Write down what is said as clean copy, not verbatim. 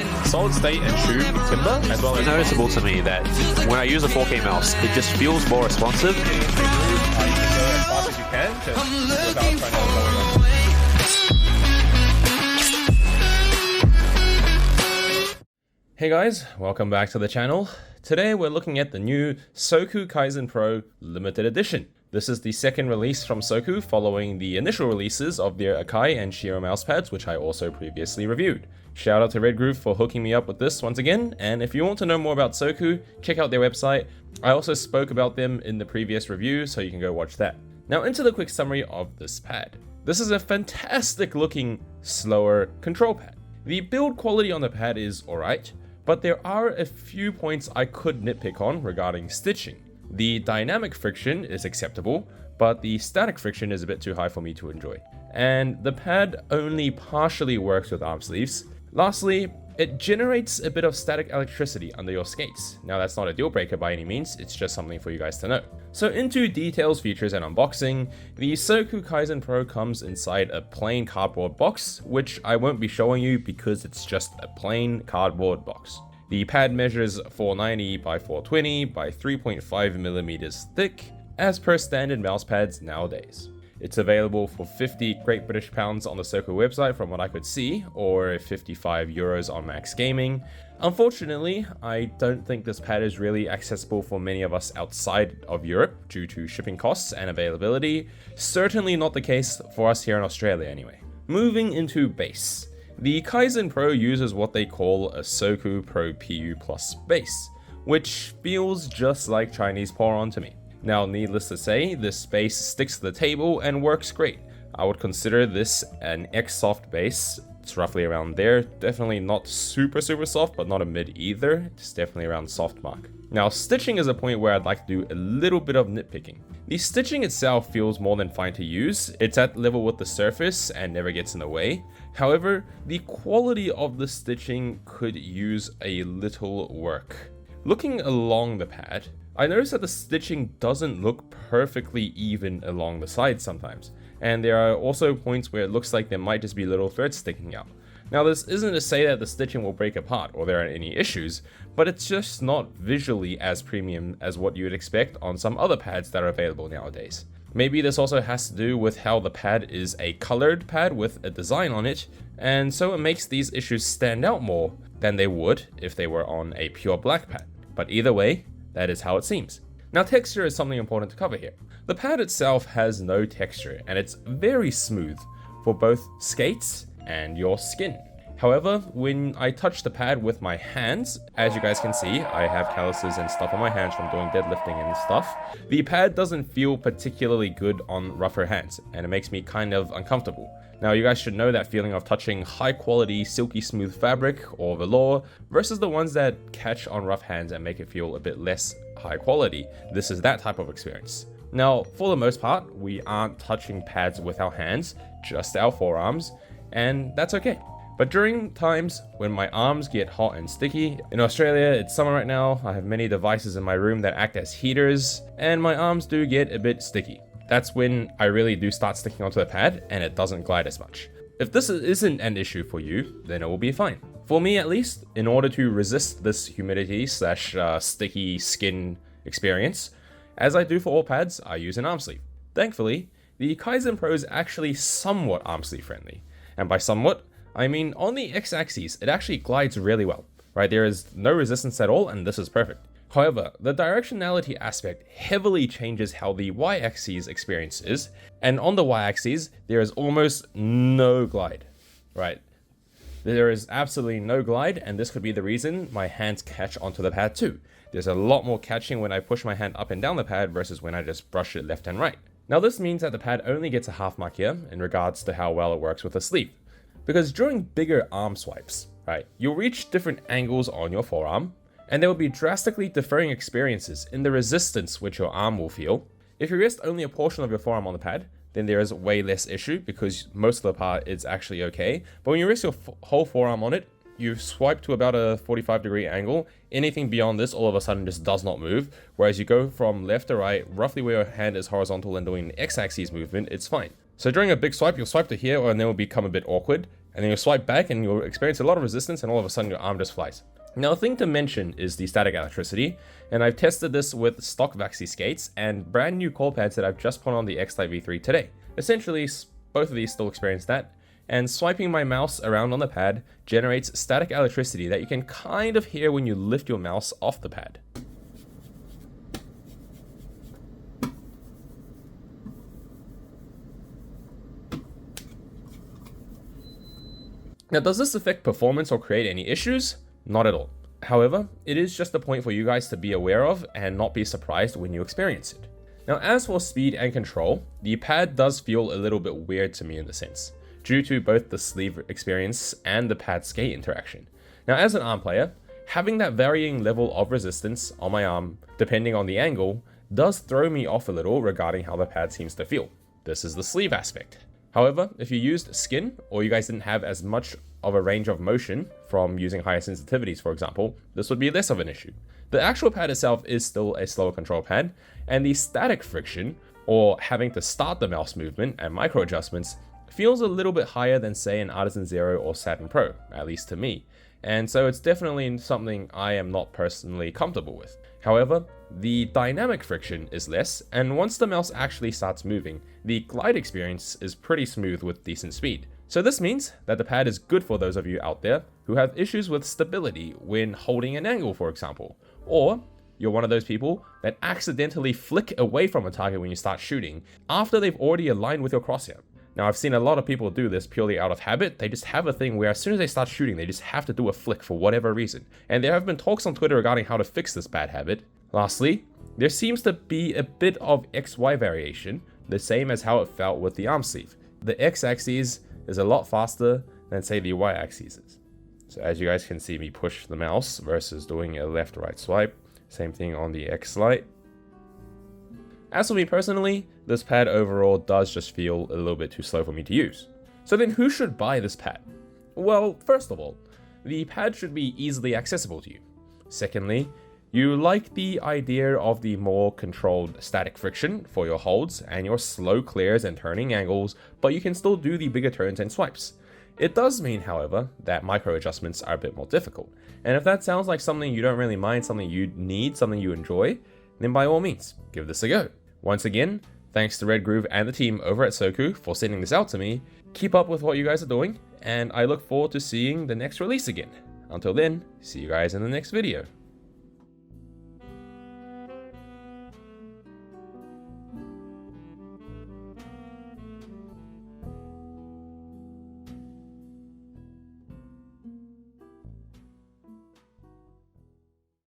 dark, solid state and true timber, as well as It's noticeable to me that when I use a 4K mouse, it just feels more responsive. you can go as fast as you can without trying to go on. Hey guys, welcome back to the channel. Today we're looking at the new Soku Kaizen Pro Limited Edition. This is the second release from Soku following the initial releases of their Akai and Shiro mousepads, which I also previously reviewed. Shout out to REDGROOVE for hooking me up with this once again, and if you want to know more about Soku, check out their website. I also spoke about them in the previous review, so you can go watch that. Now into the quick summary of this pad. This is a fantastic looking, slower control pad. The build quality on the pad is alright, but there are a few points I could nitpick on regarding stitching. The dynamic friction is acceptable, but the static friction is a bit too high for me to enjoy. And the pad only partially works with arm sleeves. Lastly, it generates a bit of static electricity under your skates. Now that's not a deal breaker by any means, it's just something for you guys to know. So into details, features, and unboxing, the Soku Kaizen Pro comes inside a plain cardboard box, which I won't be showing you because it's just a plain cardboard box. The pad measures 490 by 420 by 3.5 millimeters thick, as per standard mouse pads nowadays. It's available for 50 Great British Pounds on the Soku website from what I could see, or 55 euros on Max Gaming. Unfortunately, I don't think this pad is really accessible for many of us outside of Europe due to shipping costs and availability. Certainly not the case for us here in Australia anyway. Moving into base. The Kaizen Pro uses what they call a Soku Pro PU Plus base, which feels just like Chinese Poron to me. Now, needless to say, this base sticks to the table and works great. I would consider this an X-soft base. It's roughly around there. Definitely not super soft, but not a mid either. It's definitely around soft mark. Now, stitching is a point where I'd like to do a little bit of nitpicking. The stitching itself feels more than fine to use. It's at level with the surface and never gets in the way. However, the quality of the stitching could use a little work. Looking along the pad, I noticed that the stitching doesn't look perfectly even along the sides sometimes, and there are also points where it looks like there might just be little threads sticking out. Now, this isn't to say that the stitching will break apart or there are any issues, but it's just not visually as premium as what you would expect on some other pads that are available nowadays. Maybe this also has to do with how the pad is a colored pad with a design on it, and so it makes these issues stand out more than they would if they were on a pure black pad. But either way, that is how it seems. Now, texture is something important to cover here. The pad itself has no texture, and it's very smooth for both skates and your skin. However, when I touch the pad with my hands, as you guys can see, I have calluses and stuff on my hands from doing deadlifting and stuff. The pad doesn't feel particularly good on rougher hands, and it makes me kind of uncomfortable. Now, you guys should know that feeling of touching high quality, silky smooth fabric or velour versus the ones that catch on rough hands and make it feel a bit less high quality. This is that type of experience. Now, for the most part, we aren't touching pads with our hands, just our forearms, and that's okay. But during times when my arms get hot and sticky, in Australia it's summer right now, I have many devices in my room that act as heaters, and my arms do get a bit sticky. That's when I really do start sticking onto the pad and it doesn't glide as much. If this isn't an issue for you, then it will be fine. For me at least, in order to resist this humidity / sticky skin experience, as I do for all pads, I use an arm sleeve. Thankfully, the Kaizen Pro is actually somewhat arm sleeve friendly. And by somewhat, I mean on the X-axis, it actually glides really well, right? There is no resistance at all, and this is perfect. However, the directionality aspect heavily changes how the Y-axis experience is, and on the Y-axis, there is almost no glide, right? There is absolutely no glide, and this could be the reason my hands catch onto the pad too. There's a lot more catching when I push my hand up and down the pad versus when I just brush it left and right. Now, this means that the pad only gets a half mark here in regards to how well it works with a sleeve. Because during bigger arm swipes, right, you'll reach different angles on your forearm, and there will be drastically differing experiences in the resistance which your arm will feel. If you rest only a portion of your forearm on the pad, then there is way less issue because most of the part is actually okay. But when you rest your whole forearm on it, you swipe to about a 45-degree angle. Anything beyond this all of a sudden just does not move. Whereas you go from left to right, roughly where your hand is horizontal and doing the X-axis movement, it's fine. So during a big swipe, you'll swipe to here and then it will become a bit awkward. and then you'll swipe back and you'll experience a lot of resistance, and all of a sudden your arm just flies. Now, a thing to mention is the static electricity, and I've tested this with stock Vaxi skates and brand new core pads that I've just put on the X-Lite V3 today. Essentially, both of these still experience that, and swiping my mouse around on the pad generates static electricity that you can kind of hear when you lift your mouse off the pad. Now, does this affect performance or create any issues? Not at all. However, it is just a point for you guys to be aware of and not be surprised when you experience it. Now, as for speed and control, the pad does feel a little bit weird to me in the sense, due to both the sleeve experience and the pad skate interaction. Now, as an arm player, having that varying level of resistance on my arm, depending on the angle, does throw me off a little regarding how the pad seems to feel. This is the sleeve aspect. However, if you used skin, or you guys didn't have as much of a range of motion from using higher sensitivities, for example, this would be less of an issue. The actual pad itself is still a slower control pad, and the static friction, or having to start the mouse movement and micro adjustments, feels a little bit higher than, say, an Artisan Zero or Satin Pro, at least to me. And so it's definitely something I am not personally comfortable with. However, the dynamic friction is less, and once the mouse actually starts moving, the glide experience is pretty smooth with decent speed. So this means that the pad is good for those of you out there who have issues with stability when holding an angle, for example, or you're one of those people that accidentally flick away from a target when you start shooting after they've already aligned with your crosshair. Now, I've seen a lot of people do this purely out of habit. They just have a thing where as soon as they start shooting, they just have to do a flick for whatever reason. And there have been talks on Twitter regarding how to fix this bad habit. Lastly, there seems to be a bit of XY variation, the same as how it felt with the arm sleeve. The X-axis is a lot faster than, say, the Y-axis is. So as you guys can see me push the mouse versus doing a left-right swipe. Same thing on the X-Lite. As for me personally, this pad overall does just feel a little bit too slow for me to use. So then who should buy this pad? Well, first of all, the pad should be easily accessible to you. Secondly, you like the idea of the more controlled static friction for your holds and your slow clears and turning angles, but you can still do the bigger turns and swipes. It does mean, however, that micro adjustments are a bit more difficult. And if that sounds like something you don't really mind, something you need, something you enjoy, then by all means, give this a go. Once again, thanks to REDGROOVE and the team over at Soku for sending this out to me. Keep up with what you guys are doing, and I look forward to seeing the next release again. Until then, see you guys in the next video.